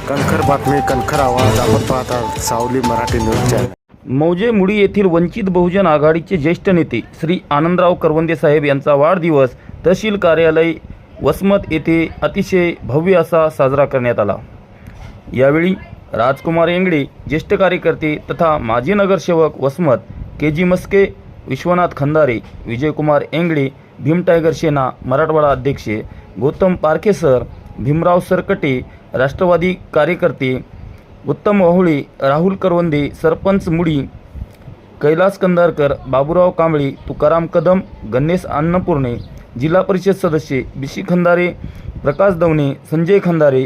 कणखर बातमी, कणखर आवाज. आपण पाहता सावली मराठी न्यूज चॅनल. मौजे मुळी येथील वंचित बहुजन आघाडीचे ज्येष्ठ नेते श्री आनंदराव करवंदे साहेब यांचा वाढदिवस तहसील कार्यालय वसमत येथे अतिशय भव्य असा साजरा करण्यात आला. यावेळी राजकुमार एंगडे, ज्येष्ठ कार्यकर्ते तथा माजी नगरसेवक वसमत, के.जी. मस्के, विश्वनाथ खंदारे, विजयकुमार एंगडे, भीम टायगर सेना मराठवाडा अध्यक्ष गौतम पारखेसर, भीमराव सरकटे, राष्ट्रवादी कार्यकर्ते उत्तम वाहुळे, राहुल करवंदे, सरपंच मुळी, कैलास कंदारकर, बाबूराव कांबळे, तुकाराम कदम, गणेश अन्नपूर्णे, जिल्हा परिषद सदस्य बी.सी. खंदारे, प्रकाश दवणे, संजय खंदारे,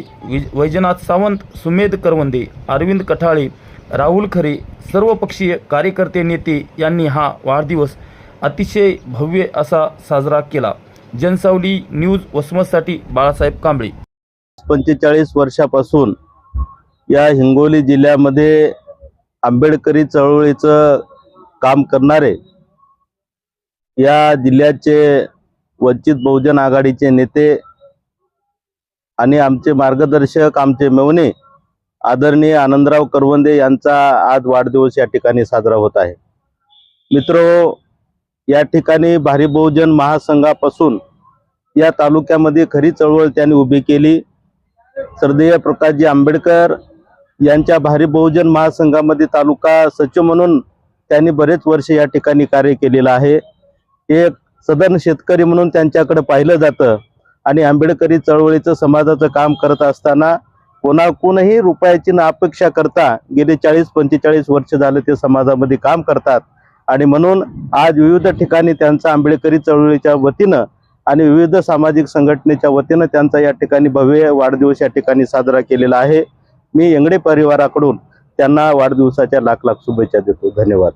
वैजनाथ सावंत, सुमेध करवंदे, अरविंद कठाळे, राहुल खरे, सर्वपक्षीय कार्यकर्ते नेते यांनी हा वाढदिवस अतिशय भव्य असा साजरा केला. जनसावली न्यूज वसमतसाठी बाळासाहेब कांबळे. 45 वर्षापासून या हिंगोली जिल्ह्यामध्ये आंबेडकरी चळवळीचं काम करणारे या जिल्ह्याचे वंचित बहुजन आघाडीचे नेते आणि आमचे मार्गदर्शक, आमचे मेवणे आदरणीय आनंदराव करवंदे यांचा आज वाढदिवस या ठिकाणी साजरा होत आहे. मित्रो, या ठिकाणी भारी बहुजन महासंघापासून या तालुक्यामध्ये खरी चळवळ त्यांनी उभी केली. श्रद्धेय प्रकाशजी आंबेडकर यांच्या भारी बहुजन महासंघामध्ये तालुका सचिव म्हणून त्यांनी बरेच वर्ष या ठिकाणी कार्य केलेलं आहे. एक सदन शेतकरी म्हणून त्यांच्याकडे पाहिलं जातं आणि आंबेडकरी चळवळीचं समाजाचं काम करत असताना कोणाकोणही रुपयाची न अपेक्षा करता गेले 40-45 वर्ष झाले ते समाजामध्ये काम करतात. आणि म्हणून आज विविध ठिकाणी त्यांचा आंबेडकरी चळवळीच्या वतीनं आणि विविध सामाजिक संघटनेच्या वतीनं त्यांचा या ठिकाणी भव्य वाढदिवस या ठिकाणी साजरा केलेला आहे. मी एंगडे परिवाराकडून त्यांना वाढदिवसाच्या लाख लाख शुभेच्छा देतो. धन्यवाद.